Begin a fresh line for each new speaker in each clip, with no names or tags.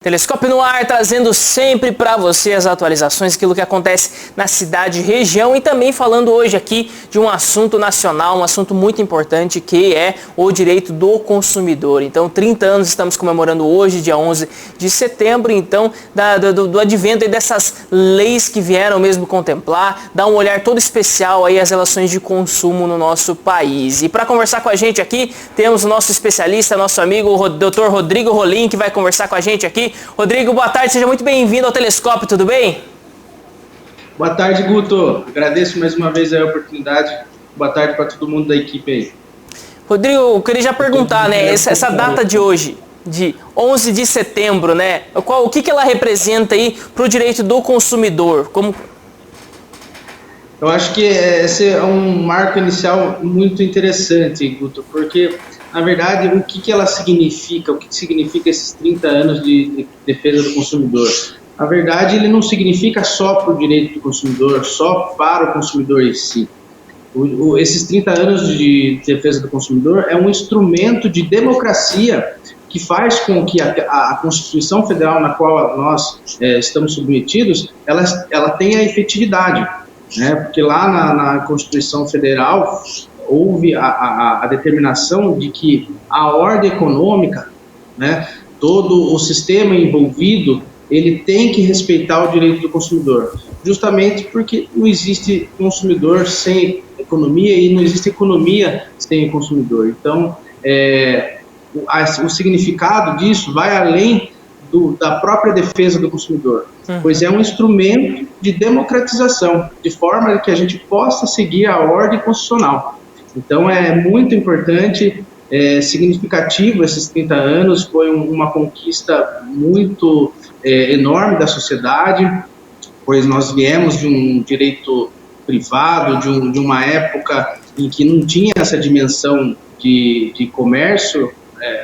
Telescópio no ar, trazendo sempre para você as atualizações, aquilo que acontece na cidade e região, e também falando hoje aqui de um assunto nacional, um assunto muito importante, que é o direito do consumidor. Então, 30 anos estamos comemorando hoje, dia 11 de setembro, então, do advento dessas leis que vieram mesmo contemplar, dar um olhar todo especial aí às relações de consumo no nosso país. E para conversar com a gente aqui, temos o nosso especialista, nosso amigo, o Dr. Rodrigo Rolim, que vai conversar com a gente aqui. Rodrigo, boa tarde, seja muito bem-vindo ao Telescópio, tudo bem?
Boa tarde, Guto. Agradeço mais uma vez a oportunidade. Boa tarde para todo mundo da equipe aí.
Rodrigo, eu queria já perguntar, né, essa data de hoje, de 11 de setembro, né, o que ela representa aí para o direito do consumidor?
Eu acho que esse é um marco inicial muito interessante, Guto, porque, na verdade, o que ela significa, o que significa esses 30 anos de defesa do consumidor? Na verdade, ele não significa só para o direito do consumidor, só para o consumidor em si. Esses 30 anos de defesa do consumidor é um instrumento de democracia que faz com que a Constituição Federal, na qual nós estamos submetidos, ela tenha efetividade, né? Porque lá na Constituição Federal houve a determinação de que a ordem econômica, né, todo o sistema envolvido, ele tem que respeitar o direito do consumidor, justamente porque não existe consumidor sem economia e não existe economia sem consumidor. Então, o significado disso vai além da própria defesa do consumidor, pois é um instrumento de democratização, de forma que a gente possa seguir a ordem constitucional. Então é muito importante, significativo esses 30 anos, foi uma conquista muito enorme da sociedade, pois nós viemos de um direito privado, de uma época em que não tinha essa dimensão de comércio.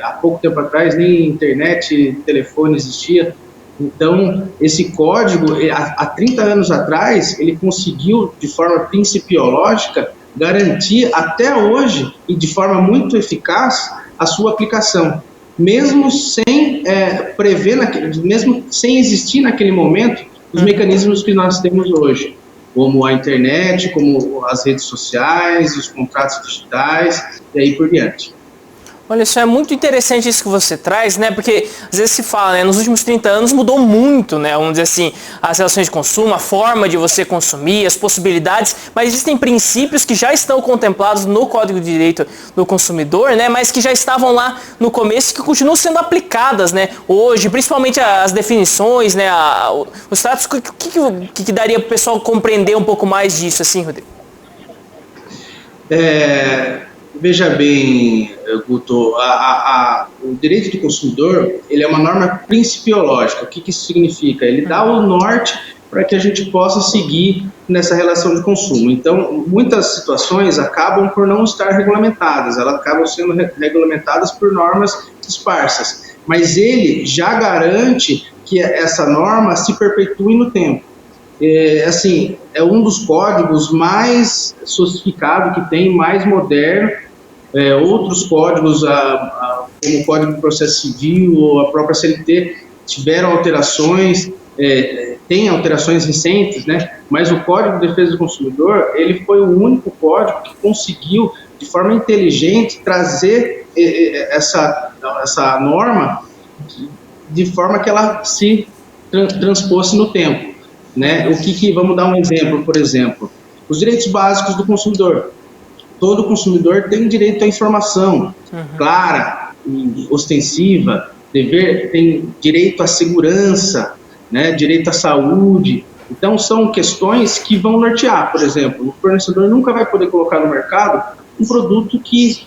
Há pouco tempo atrás nem internet, telefone existia. Então, esse código, há 30 anos atrás, ele conseguiu, de forma principiológica, garantir até hoje, e de forma muito eficaz, a sua aplicação. Mesmo sem prever, mesmo sem existir naquele momento, os mecanismos que nós temos hoje, como a internet, como as redes sociais, os contratos digitais, e aí por diante.
Olha, isso é muito interessante isso que você traz, né? Porque às vezes se fala, né? Nos últimos 30 anos mudou muito, né? Vamos dizer assim, as relações de consumo, a forma de você consumir, as possibilidades, mas existem princípios que já estão contemplados no Código de Direito do Consumidor, né? Mas que já estavam lá no começo e que continuam sendo aplicadas, né? Hoje, principalmente as definições, né? Os tratos, o que daria para o pessoal compreender um pouco mais disso, assim, Rodrigo?
Veja bem, Guto, o direito do consumidor, ele é uma norma principiológica. O que isso significa? Ele dá o norte para que a gente possa seguir nessa relação de consumo. Então, muitas situações acabam por não estar regulamentadas, elas acabam sendo regulamentadas por normas esparsas, mas ele já garante que essa norma se perpetue no tempo. É um dos códigos mais sofisticados que tem, mais moderno. Outros códigos, como o Código de Processo Civil ou a própria CLT, tiveram alterações, tem alterações recentes, né? Mas o Código de Defesa do Consumidor, ele foi o único código que conseguiu, de forma inteligente, trazer essa norma de forma que ela se transpôsse no tempo, né? Vamos dar um exemplo, por exemplo, os direitos básicos do consumidor. Todo consumidor tem direito à informação clara e ostensiva, tem direito à segurança, né, direito à saúde. Então, são questões que vão nortear. Por exemplo, o fornecedor nunca vai poder colocar no mercado um produto que,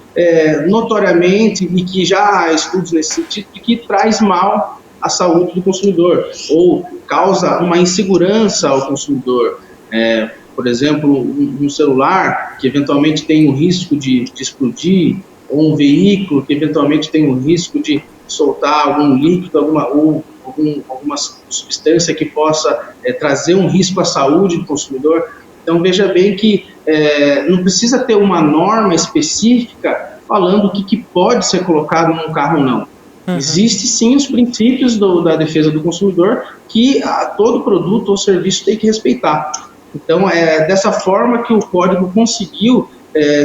notoriamente, e que já há estudos nesse sentido, que traz mal à saúde do consumidor, ou causa uma insegurança ao consumidor. Por exemplo, um celular que eventualmente tem o risco de explodir, ou um veículo que eventualmente tem o risco de soltar algum líquido, alguma substância que possa trazer um risco à saúde do consumidor. Então, veja bem que não precisa ter uma norma específica falando o que pode ser colocado num carro ou não. Existem sim os princípios da defesa do consumidor que todo produto ou serviço tem que respeitar. Então, é dessa forma que o Código conseguiu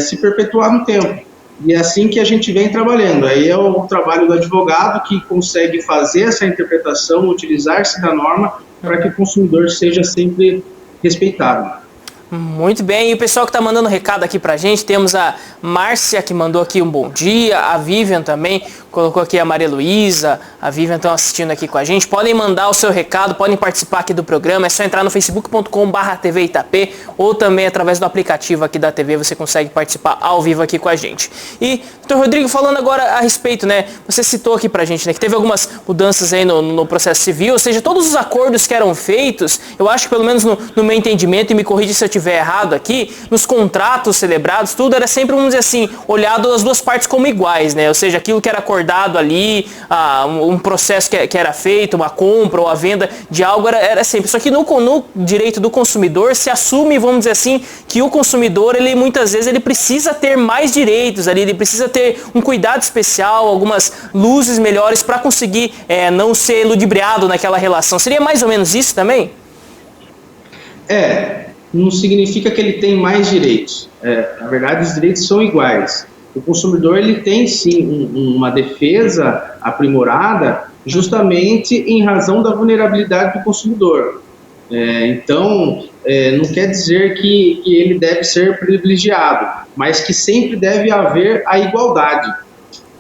se perpetuar no tempo. E é assim que a gente vem trabalhando. Aí é o trabalho do advogado que consegue fazer essa interpretação, utilizar-se da norma para que o consumidor seja sempre respeitado.
Muito bem, e o pessoal que está mandando recado aqui pra gente, temos a Márcia que mandou aqui um bom dia, a Vivian também colocou aqui, a Maria Luísa, a Vivian estão assistindo aqui com a gente. Podem mandar o seu recado, podem participar aqui do programa, é só entrar no facebook.com/TV Itapê ou também através do aplicativo aqui da TV você consegue participar ao vivo aqui com a gente. E, doutor Rodrigo, falando agora a respeito, né, você citou aqui pra gente, né, que teve algumas mudanças aí no processo civil, ou seja, todos os acordos que eram feitos, eu acho que pelo menos no meu entendimento, e me corrija se eu estiver errado aqui, nos contratos celebrados, tudo era sempre, vamos dizer assim, olhado as duas partes como iguais, né? Ou seja, aquilo que era acordado ali, um processo que era feito, uma compra ou a venda de algo, era sempre. Só que no direito do consumidor se assume, vamos dizer assim, que o consumidor, ele muitas vezes, ele precisa ter mais direitos ali, ele precisa ter um cuidado especial, algumas luzes melhores para conseguir não ser ludibriado naquela relação. Seria mais ou menos isso também?
Não significa que ele tem mais direitos. Na verdade, os direitos são iguais. O consumidor ele tem sim uma defesa aprimorada justamente em razão da vulnerabilidade do consumidor. Então, não quer dizer que ele deve ser privilegiado, mas que sempre deve haver a igualdade.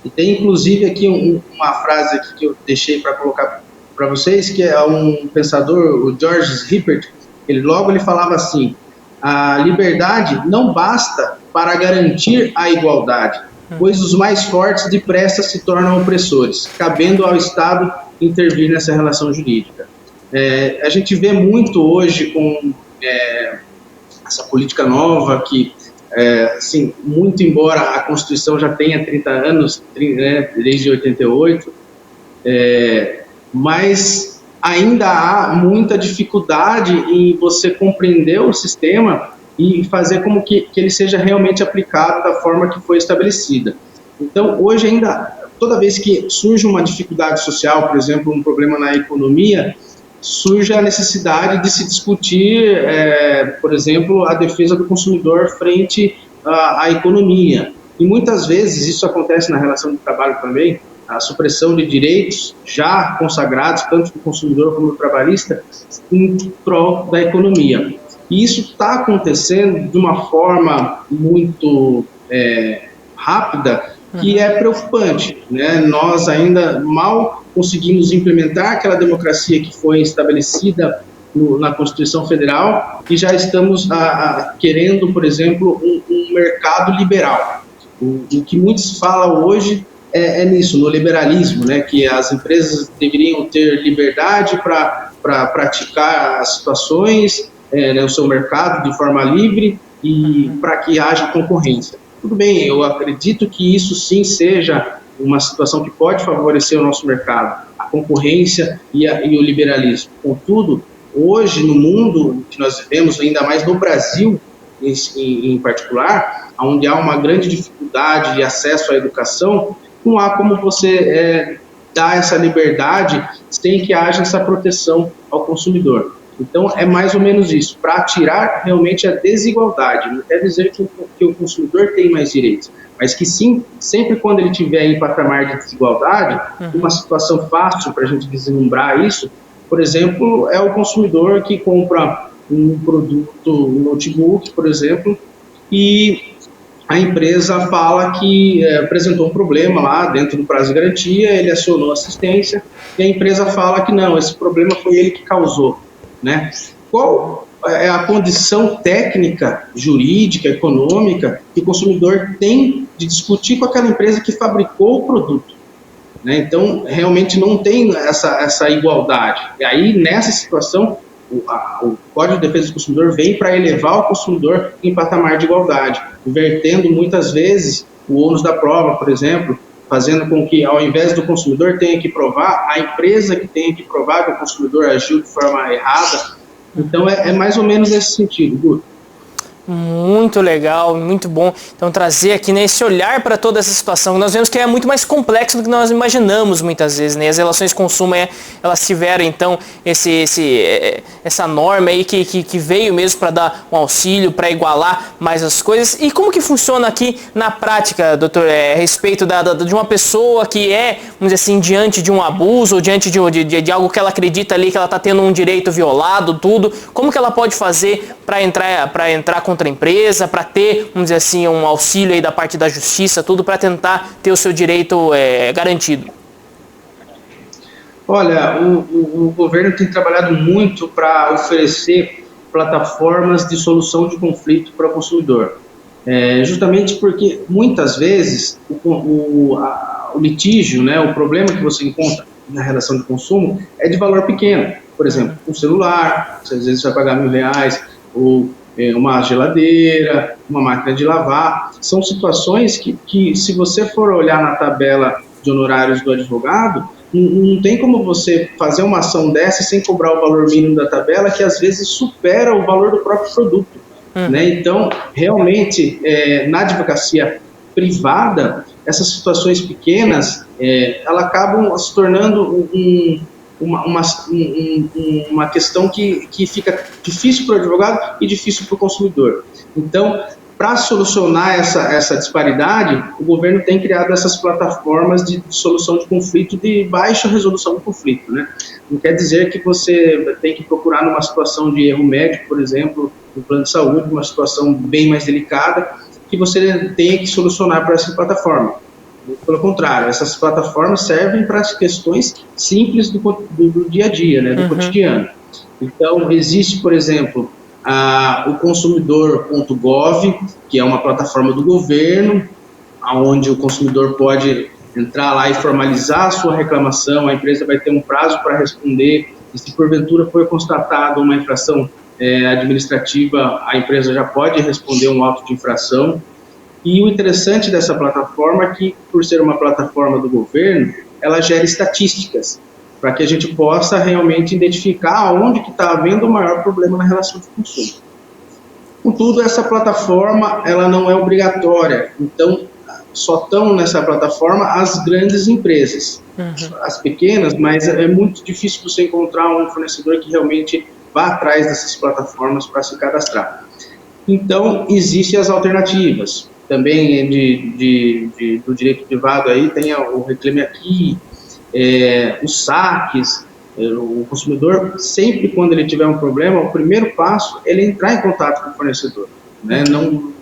E tem inclusive aqui uma frase aqui que eu deixei para colocar para vocês, que é um pensador, o George Hibbert. Ele falava assim: a liberdade não basta para garantir a igualdade, pois os mais fortes depressa se tornam opressores, cabendo ao Estado intervir nessa relação jurídica. A gente vê muito hoje com essa política nova que, assim, muito embora a Constituição já tenha 30 anos, desde 88, mas ainda há muita dificuldade em você compreender o sistema e fazer como que ele seja realmente aplicado da forma que foi estabelecida. Então, hoje ainda, toda vez que surge uma dificuldade social, por exemplo, um problema na economia, surge a necessidade de se discutir, por exemplo, a defesa do consumidor frente à economia. E muitas vezes, isso acontece na relação de trabalho também, a supressão de direitos já consagrados, tanto do consumidor como do trabalhista, em prol da economia. E isso está acontecendo de uma forma muito rápida, que é preocupante, né? Nós ainda mal conseguimos implementar aquela democracia que foi estabelecida na Constituição Federal e já estamos querendo, por exemplo, um mercado liberal. O que muitos falam hoje nisso, no liberalismo, né, que as empresas deveriam ter liberdade para praticar as situações, o seu mercado de forma livre e para que haja concorrência. Tudo bem, eu acredito que isso sim seja uma situação que pode favorecer o nosso mercado, a concorrência e o liberalismo. Contudo, hoje no mundo que nós vivemos, ainda mais no Brasil em particular, onde há uma grande dificuldade de acesso à educação, não há como você dar essa liberdade sem que haja essa proteção ao consumidor. Então, é mais ou menos isso, para tirar realmente a desigualdade. Não quer dizer que o consumidor tem mais direitos, mas que sim, sempre quando ele tiver em patamar de desigualdade, uma situação fácil para a gente vislumbrar isso, por exemplo, é o consumidor que compra um produto, um notebook, por exemplo, e a empresa fala que apresentou um problema lá dentro do prazo de garantia, ele acionou assistência e a empresa fala que não, esse problema foi ele que causou, né? Qual é a condição técnica, jurídica, econômica que o consumidor tem de discutir com aquela empresa que fabricou o produto, né? Então, realmente não tem essa igualdade. E aí, nessa situação, o Código de Defesa do Consumidor vem para elevar o consumidor em patamar de igualdade, invertendo muitas vezes o ônus da prova, por exemplo, fazendo com que, ao invés do consumidor tenha que provar, a empresa que tenha que provar que o consumidor agiu de forma errada. Então, é mais ou menos nesse sentido, Guto.
Muito legal, muito bom. Então trazer aqui, né, esse olhar para toda essa situação. Nós vemos que é muito mais complexo do que nós imaginamos muitas vezes, né? As relações de consumo, elas tiveram então essa norma aí que veio mesmo para dar um auxílio, para igualar mais as coisas. E como que funciona aqui na prática, doutor, a respeito de uma pessoa que vamos dizer assim, diante de um abuso ou diante de algo que ela acredita ali que ela está tendo um direito violado, tudo, como que ela pode fazer para entrar contra a empresa, para ter, vamos dizer assim, um auxílio aí da parte da justiça, tudo para tentar ter o seu direito garantido?
Olha, o governo tem trabalhado muito para oferecer plataformas de solução de conflito para o consumidor. Justamente porque muitas vezes o litígio, né, o problema que você encontra na relação de consumo é de valor pequeno. Por exemplo, um celular, você às vezes vai pagar R$1.000, ou uma geladeira, uma máquina de lavar. São situações que se você for olhar na tabela de honorários do advogado, não tem como você fazer uma ação dessa sem cobrar o valor mínimo da tabela, que às vezes supera o valor do próprio produto. Né? Então, realmente, na advocacia privada, essas situações pequenas, elas acabam se tornando uma questão que fica difícil para o advogado e difícil para o consumidor. Então, para solucionar essa disparidade, o governo tem criado essas plataformas de solução de conflito, de baixa resolução do conflito, né? Não quer dizer que você tem que procurar numa situação de erro médico, por exemplo, no plano de saúde, uma situação bem mais delicada, que você tenha que solucionar por essa plataforma. Pelo contrário, essas plataformas servem para as questões simples do dia a dia, né, do cotidiano. Então, existe, por exemplo, o consumidor.gov, que é uma plataforma do governo, onde o consumidor pode entrar lá e formalizar a sua reclamação, a empresa vai ter um prazo para responder, e se porventura for constatada uma infração administrativa, a empresa já pode responder um auto de infração. E o interessante dessa plataforma é que, por ser uma plataforma do governo, ela gera estatísticas, para que a gente possa realmente identificar onde que está havendo o maior problema na relação de consumo. Contudo, essa plataforma ela não é obrigatória, então só estão nessa plataforma as grandes empresas, as pequenas, mas é muito difícil você encontrar um fornecedor que realmente vá atrás dessas plataformas para se cadastrar. Então, existem as alternativas. Também do direito privado aí tem o Reclame Aqui, os saques. O consumidor, sempre quando ele tiver um problema, o primeiro passo é ele entrar em contato com o fornecedor, né?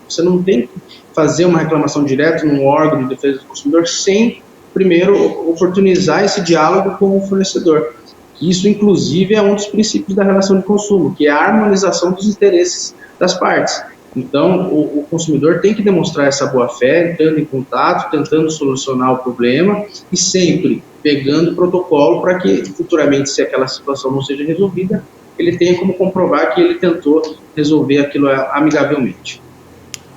Você não tem que fazer uma reclamação direta num órgão de defesa do consumidor sem primeiro oportunizar esse diálogo com o fornecedor. Isso, inclusive, é um dos princípios da relação de consumo, que é a harmonização dos interesses das partes. Então, o consumidor tem que demonstrar essa boa-fé, entrando em contato, tentando solucionar o problema e sempre pegando o protocolo para que, futuramente, se aquela situação não seja resolvida, ele tenha como comprovar que ele tentou resolver aquilo amigavelmente.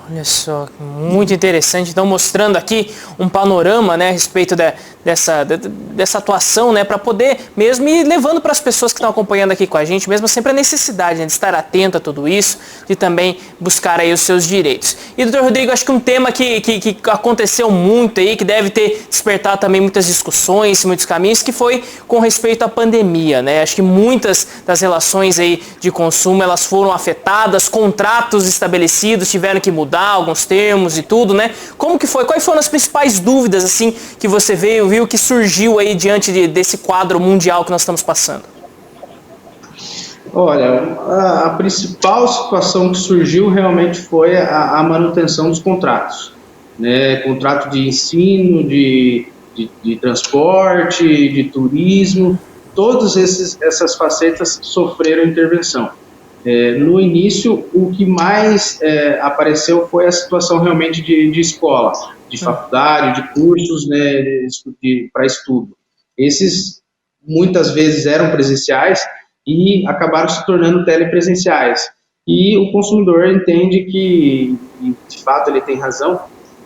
Olha só, muito interessante. Então, mostrando aqui um panorama, né, a respeito dessa atuação, né, para poder mesmo ir levando para as pessoas que estão acompanhando aqui com a gente, mesmo sempre a necessidade, né, de estar atento a tudo isso, de também buscar aí os seus direitos. E, doutor Rodrigo, acho que um tema que aconteceu muito aí, que deve ter despertado também muitas discussões, muitos caminhos, que foi com respeito à pandemia, né? Acho que muitas das relações aí de consumo, elas foram afetadas, contratos estabelecidos tiveram que mudar alguns termos e tudo, né? Como que foi? Quais foram as principais dúvidas, assim, que você viu que surgiu aí diante desse quadro mundial que nós estamos passando?
Olha, a principal situação que surgiu realmente foi a manutenção dos contratos, né? Contrato de ensino, de transporte, de turismo, todas essas facetas sofreram intervenção. No início, o que mais apareceu foi a situação realmente de escola, de faculdade, de cursos, né, para estudo. Esses muitas vezes eram presenciais e acabaram se tornando telepresenciais. E o consumidor entende que, de fato ele tem razão,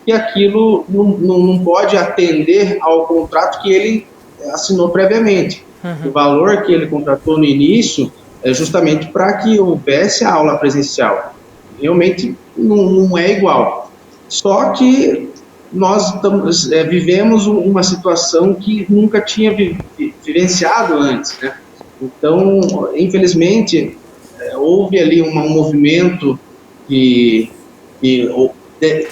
que aquilo não pode atender ao contrato que ele assinou previamente. O valor que ele contratou no início é justamente para que houvesse a aula presencial. realmente não é igual. Só que nós vivemos uma situação que nunca tinha vivenciado antes, né? Então, infelizmente, houve ali um movimento que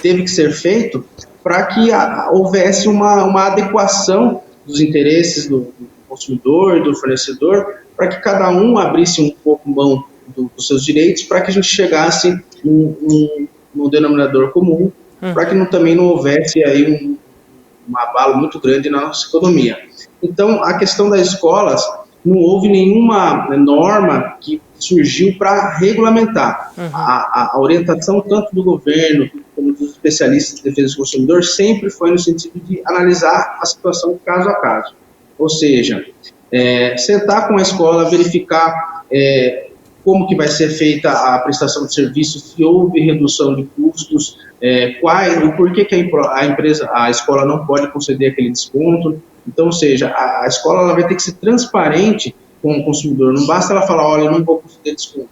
teve que ser feito para que houvesse uma adequação dos interesses do consumidor, do fornecedor, para que cada um abrisse um pouco mão dos seus direitos, para que a gente chegasse num denominador comum, para que também não houvesse aí um abalo muito grande na nossa economia. Então, a questão das escolas, não houve nenhuma norma que surgiu para regulamentar. A orientação tanto do governo como dos especialistas de defesa do consumidor sempre foi no sentido de analisar a situação caso a caso. Ou seja, sentar com a escola, verificar como que vai ser feita a prestação de serviços, se houve redução de custos, o porquê que a escola não pode conceder aquele desconto. Então, ou seja, a escola ela vai ter que ser transparente com o consumidor. Não basta ela falar, olha, eu não vou conceder desconto.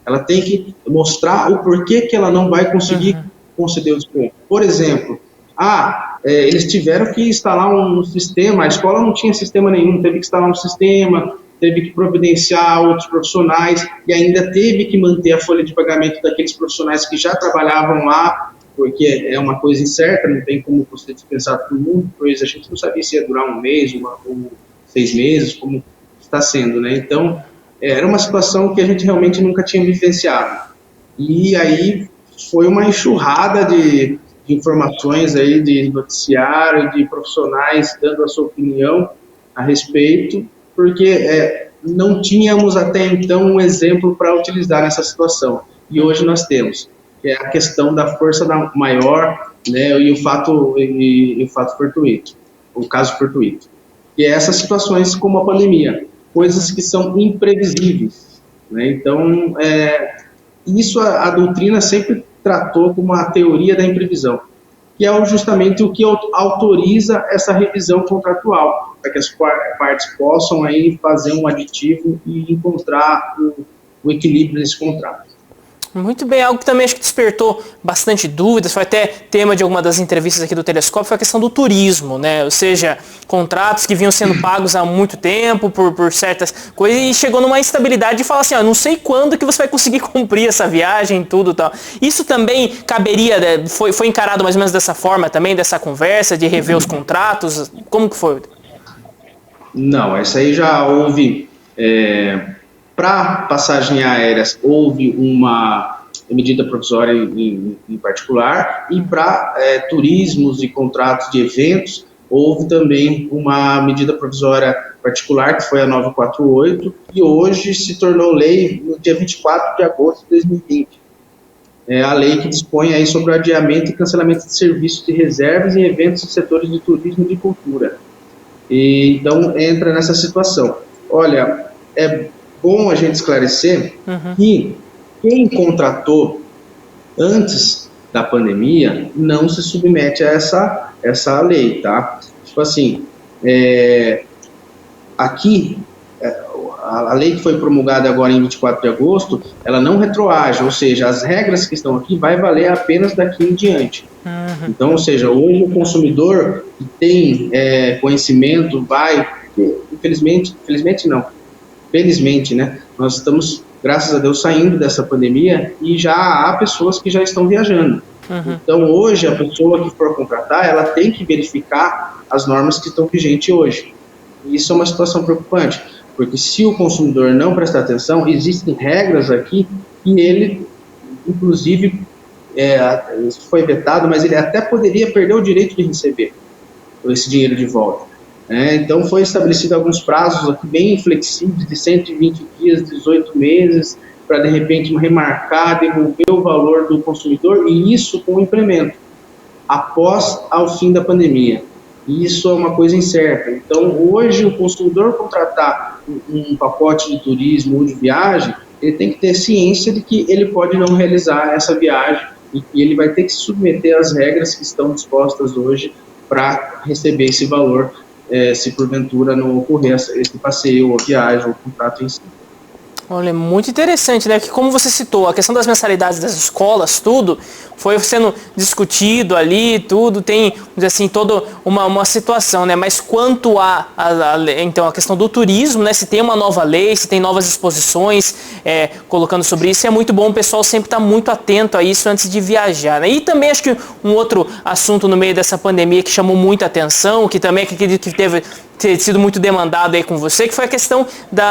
Ela tem que mostrar o porquê que ela não vai conseguir conceder o desconto. Por exemplo, eles tiveram que instalar um sistema, a escola não tinha sistema nenhum, teve que instalar um sistema, teve que providenciar outros profissionais e ainda teve que manter a folha de pagamento daqueles profissionais que já trabalhavam lá, porque é uma coisa incerta, não tem como você dispensar todo mundo, pois a gente não sabia se ia durar um mês ou 6 meses, como está sendo, né? Então, era uma situação que a gente realmente nunca tinha vivenciado. E aí foi uma enxurrada de informações aí, de noticiário, de profissionais dando a sua opinião a respeito, porque não tínhamos até então um exemplo para utilizar nessa situação. E hoje nós temos, que é a questão da força maior, né, e o fato fortuito, o caso fortuito. E é essas situações como a pandemia, coisas que são imprevisíveis, né? Então, isso a doutrina sempre tratou como a teoria da imprevisão, que é justamente o que autoriza essa revisão contratual, para que as partes possam aí fazer um aditivo e encontrar o equilíbrio nesse contrato.
Muito bem, algo que também acho que despertou bastante dúvidas, foi até tema de alguma das entrevistas aqui do Telescópio, foi a questão do turismo, né? Ou seja, contratos que vinham sendo pagos há muito tempo por certas coisas e chegou numa instabilidade de falar assim, não sei quando que você vai conseguir cumprir essa viagem, tudo e tal. Isso também caberia, foi encarado mais ou menos dessa forma também, dessa conversa, de rever os contratos? Como que foi?
Não, essa aí já houve... Para passagem aéreas, houve uma medida provisória em particular, e para turismos e contratos de eventos, houve também uma medida provisória particular, que foi a 948, e hoje se tornou lei no dia 24 de agosto de 2020. É a lei que dispõe aí sobre o adiamento e cancelamento de serviços de reservas em eventos e setores de turismo e de cultura. Então, entra nessa situação. Olha, bom a gente esclarecer que quem contratou antes da pandemia não se submete a essa lei, tá? Tipo assim, aqui, a lei que foi promulgada agora em 24 de agosto, ela não retroage, ou seja, as regras que estão aqui vai valer apenas daqui em diante. Então, ou seja, hoje o consumidor que tem conhecimento felizmente, né, nós estamos, graças a Deus, saindo dessa pandemia e já há pessoas que já estão viajando. Então, hoje, a pessoa que for contratar, ela tem que verificar as normas que estão vigentes hoje. E isso é uma situação preocupante, porque se o consumidor não prestar atenção, existem regras aqui e ele, inclusive, isso foi vetado, mas ele até poderia perder o direito de receber esse dinheiro de volta. Então, foi estabelecido alguns prazos aqui bem flexíveis, de 120 dias, 18 meses, para, de repente, remarcar, devolver o valor do consumidor, e isso com o implemento, ao fim da pandemia. E isso é uma coisa incerta. Então, hoje, o consumidor contratar um pacote de turismo ou de viagem, ele tem que ter ciência de que ele pode não realizar essa viagem e que ele vai ter que se submeter às regras que estão dispostas hoje para receber esse valor, se porventura não ocorrer esse passeio ou viagem ou contrato em si.
Olha, muito interessante, né? Que como você citou, a questão das mensalidades das escolas, tudo, foi sendo discutido ali, tudo, tem, vamos dizer assim, toda uma situação, né? Mas quanto então, a questão do turismo, né? Se tem uma nova lei, se tem novas disposições colocando sobre isso, é muito bom o pessoal sempre estar muito atento a isso antes de viajar, né? E também acho que um outro assunto no meio dessa pandemia que chamou muita atenção, que também acredito que teve ter sido muito demandado aí com você, que foi a questão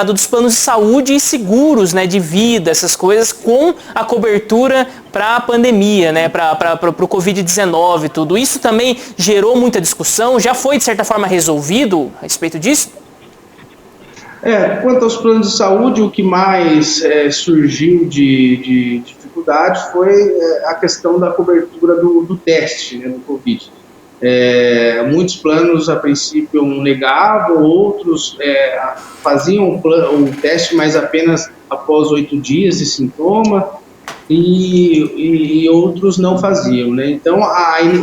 dos planos de saúde e seguros, né, de vida, essas coisas, com a cobertura para a pandemia, né, para o Covid-19, tudo. Isso também gerou muita discussão, já foi, de certa forma, resolvido a respeito disso?
Quanto aos planos de saúde, o que mais surgiu de dificuldade foi a questão da cobertura do teste, né, do Covid. Muitos planos a princípio negavam, outros faziam o teste, mas apenas após 8 dias de sintoma, e outros não faziam, né? Então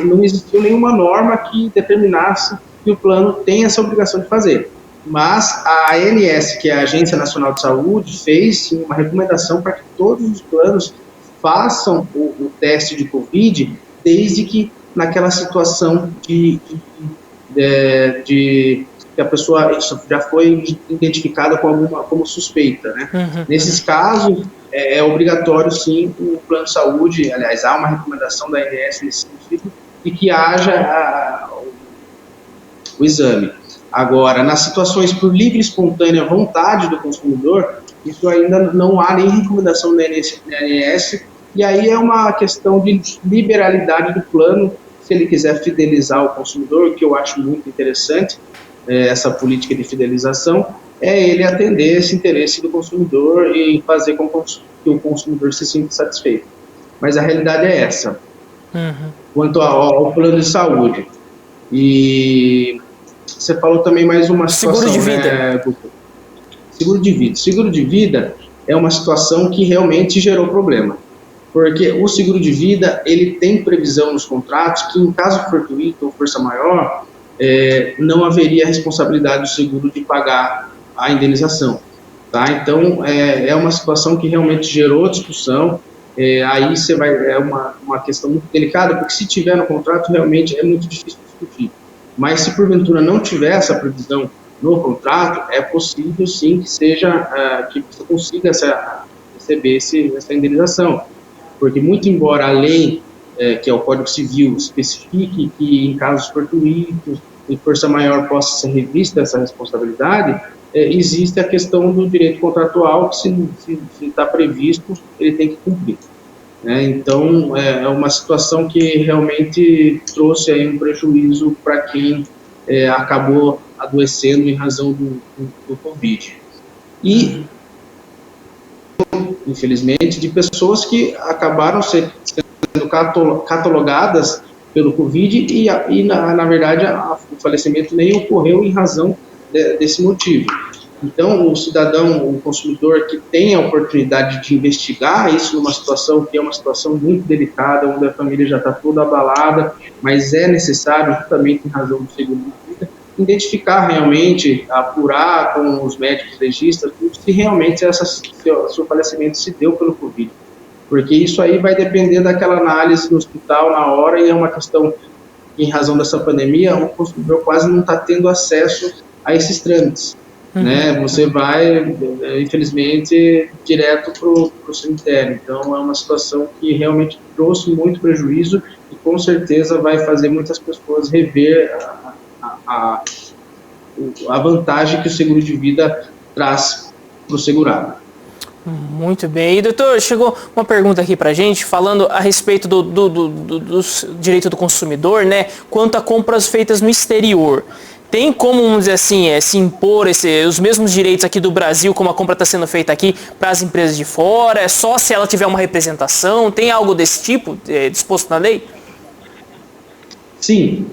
não existiu nenhuma norma que determinasse que o plano tem essa obrigação de fazer. Mas a ANS, que é a Agência Nacional de Saúde, fez sim uma recomendação para que todos os planos façam o teste de Covid, desde que naquela situação de que a pessoa já foi identificada como suspeita, né? Uhum. Nesses casos, é obrigatório, sim, o plano de saúde, aliás, há uma recomendação da ANS nesse sentido, de que haja o exame. Agora, nas situações por livre e espontânea vontade do consumidor, isso ainda não há nem recomendação da ANS, e aí é uma questão de liberalidade do plano, se ele quiser fidelizar o consumidor, que eu acho muito interessante, essa política de fidelização, é ele atender esse interesse do consumidor e fazer com que o consumidor se sinta satisfeito. Mas a realidade é essa. Uhum. Quanto ao plano de saúde. E você falou também mais uma situação...
Seguro de vida.
Seguro de vida. Seguro de vida é uma situação que realmente gerou problema. Porque o seguro de vida, ele tem previsão nos contratos que, em caso fortuito ou força maior, não haveria responsabilidade do seguro de pagar a indenização. Tá? Então, é uma situação que realmente gerou discussão. Aí é uma questão muito delicada, porque se tiver no contrato, realmente é muito difícil discutir. Mas se porventura não tiver essa previsão no contrato, é possível sim que que você consiga receber essa indenização. Porque muito embora a lei, que é o Código Civil, especifique que em casos fortuitos, em força maior possa ser revista essa responsabilidade, existe a questão do direito contratual que se está previsto, ele tem que cumprir. Então, é uma situação que realmente trouxe aí um prejuízo para quem acabou adoecendo em razão do Covid. E, infelizmente, de pessoas que acabaram sendo catalogadas pelo Covid e na verdade, o falecimento nem ocorreu em razão desse motivo. Então, o cidadão, o consumidor que tem a oportunidade de investigar isso numa situação que é uma situação muito delicada, onde a família já está toda abalada, mas é necessário, justamente em razão do seguro de vida, identificar realmente, apurar com os médicos legistas, se realmente seu falecimento se deu pelo Covid. Porque isso aí vai depender daquela análise no hospital na hora, e é uma questão que, em razão dessa pandemia, o consumidor quase não está tendo acesso a esses trâmites. Uhum. Né? Você vai, infelizmente, direto para o cemitério. Então, é uma situação que realmente trouxe muito prejuízo e, com certeza, vai fazer muitas pessoas rever a vantagem que o seguro de vida traz para o segurado.
Muito bem. E, doutor, chegou uma pergunta aqui pra gente, falando a respeito do direito do consumidor, né, quanto a compras feitas no exterior. Tem como, vamos dizer assim, se impor os mesmos direitos aqui do Brasil, como a compra está sendo feita aqui, para as empresas de fora? É só se ela tiver uma representação? Tem algo desse tipo disposto na lei?
Sim.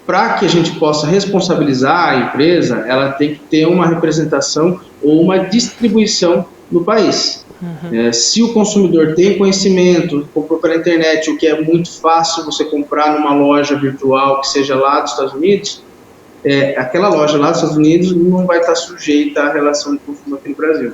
Para que a gente possa responsabilizar a empresa, ela tem que ter uma representação ou uma distribuição no país. Uhum. Se o consumidor tem conhecimento, comprou pela internet, o que é muito fácil você comprar numa loja virtual que seja lá dos Estados Unidos, aquela loja lá dos Estados Unidos não vai estar sujeita à relação de consumo aqui no Brasil.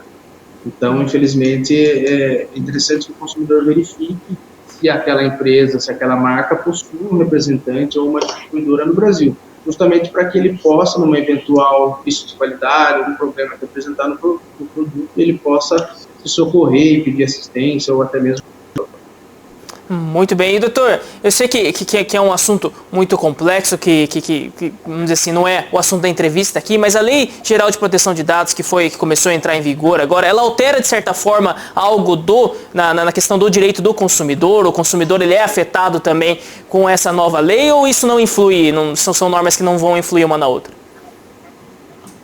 Então, infelizmente, é interessante que o consumidor verifique se aquela empresa, se aquela marca possui um representante ou uma distribuidora no Brasil, justamente para que ele possa, numa eventual vício de qualidade, algum problema que apresentar no produto, ele possa se socorrer e pedir assistência ou até mesmo.
Muito bem. E, doutor, eu sei que é um assunto muito complexo, que, vamos dizer assim, não é o assunto da entrevista aqui, mas a Lei Geral de Proteção de Dados, que começou a entrar em vigor agora, ela altera, de certa forma, algo na questão do direito do consumidor? O consumidor ele é afetado também com essa nova lei, ou isso não influi, são normas que não vão influir uma na outra?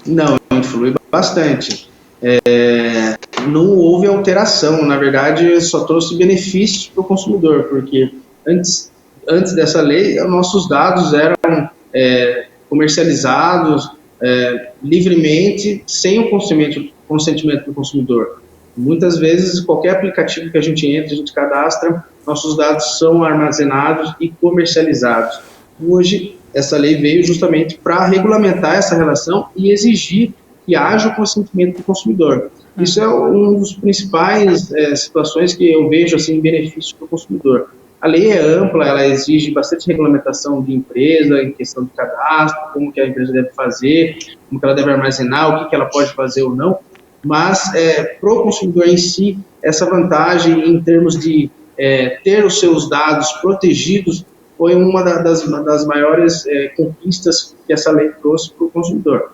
Não, influi bastante. Não houve alteração, na verdade só trouxe benefícios para o consumidor, porque antes dessa lei, nossos dados eram comercializados livremente, sem o consentimento do consumidor. Muitas vezes, qualquer aplicativo que a gente entra, a gente cadastra, nossos dados são armazenados e comercializados. Hoje, essa lei veio justamente para regulamentar essa relação e exigir que haja o consentimento do consumidor. Isso é uma das principais situações que eu vejo assim, benefício para o consumidor. A lei é ampla, ela exige bastante regulamentação de empresa, em questão de cadastro, como que a empresa deve fazer, como que ela deve armazenar, o que ela pode fazer ou não, mas para o consumidor em si, essa vantagem em termos de ter os seus dados protegidos foi uma das maiores conquistas que essa lei trouxe para o consumidor.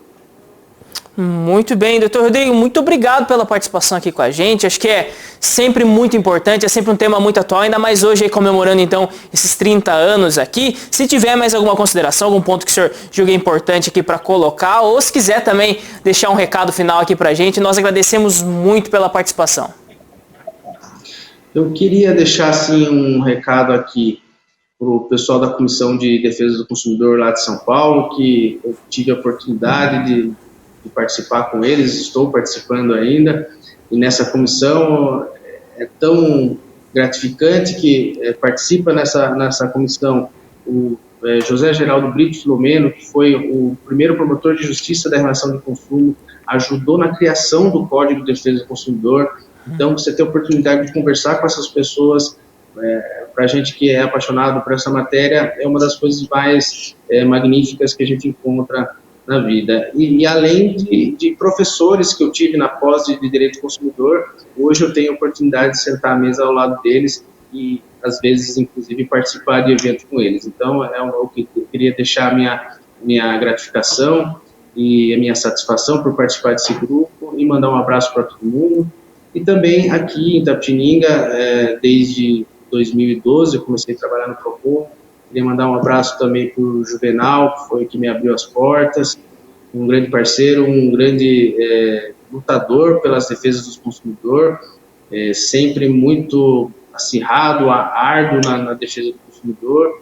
Muito bem, doutor Rodrigo, muito obrigado pela participação aqui com a gente. Acho que é sempre muito importante, é sempre um tema muito atual, ainda mais hoje aí comemorando então esses 30 anos aqui. Se tiver mais alguma consideração, algum ponto que o senhor julga importante aqui para colocar, ou se quiser também deixar um recado final aqui para a gente, nós agradecemos muito pela participação.
Eu queria deixar assim um recado aqui para o pessoal da Comissão de Defesa do Consumidor lá de São Paulo, que eu tive a oportunidade de participar com eles, estou participando ainda, e nessa comissão é tão gratificante que participa nessa comissão o José Geraldo Brito Filomeno, que foi o primeiro promotor de justiça da relação de consumo, ajudou na criação do Código de Defesa do Consumidor. Então, você ter a oportunidade de conversar com essas pessoas, para a gente que é apaixonado por essa matéria, é uma das coisas mais magníficas que a gente encontra na vida. E além de professores que eu tive na pós de Direito do Consumidor, hoje eu tenho a oportunidade de sentar à mesa ao lado deles e, às vezes, inclusive, participar de eventos com eles. Então, o que eu queria deixar a minha gratificação e a minha satisfação por participar desse grupo e mandar um abraço para todo mundo. E também aqui em Itapetininga, desde 2012, eu comecei a trabalhar no Procon. Queria mandar um abraço também para o Juvenal, que foi que me abriu as portas, um grande parceiro, um grande lutador pelas defesas do consumidor, sempre muito acirrado, árduo na defesa do consumidor.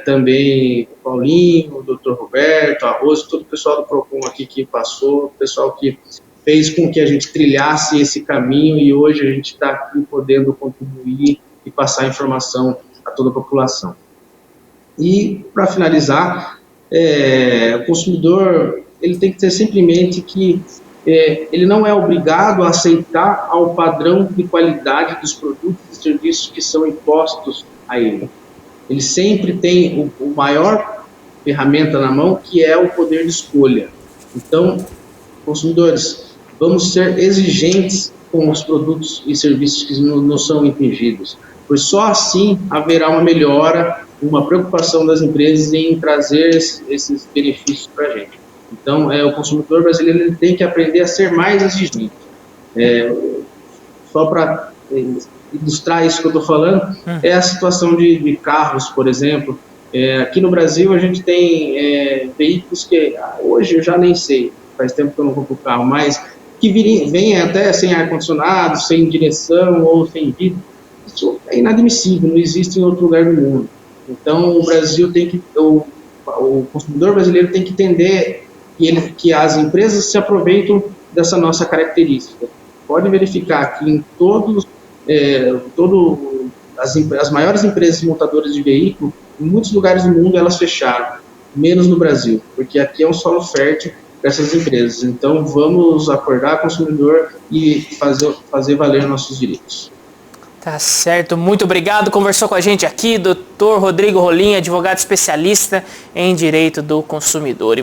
Também o Paulinho, o Dr. Roberto, a Rose, todo o pessoal do Procon aqui que passou, o pessoal que fez com que a gente trilhasse esse caminho e hoje a gente está aqui podendo contribuir e passar informação a toda a população. E, para finalizar, o consumidor ele tem que ter sempre em mente que ele não é obrigado a aceitar ao padrão de qualidade dos produtos e serviços que são impostos a ele. Ele sempre tem o maior ferramenta na mão, que é o poder de escolha. Então, consumidores, vamos ser exigentes com os produtos e serviços que nos são impingidos, pois só assim haverá uma melhora, uma preocupação das empresas em trazer esses benefícios para a gente. Então, o consumidor brasileiro ele tem que aprender a ser mais exigente. Só para ilustrar isso que eu estou falando, é a situação de carros, por exemplo. Aqui no Brasil, a gente tem veículos que, hoje eu já nem sei, faz tempo que eu não compro carro, mas que vêm até sem ar-condicionado, sem direção ou sem vidro. Isso é inadmissível, não existe em outro lugar do mundo. Então, o Brasil o consumidor brasileiro tem que entender que as empresas se aproveitam dessa nossa característica. Pode verificar que em as maiores empresas montadoras de veículo, em muitos lugares do mundo elas fecharam, menos no Brasil, porque aqui é um solo fértil essas empresas. Então, vamos acordar consumidor e fazer valer nossos direitos.
Tá certo, muito obrigado. Conversou com a gente aqui, Dr. Rodrigo Rolim, advogado especialista em direito do consumidor.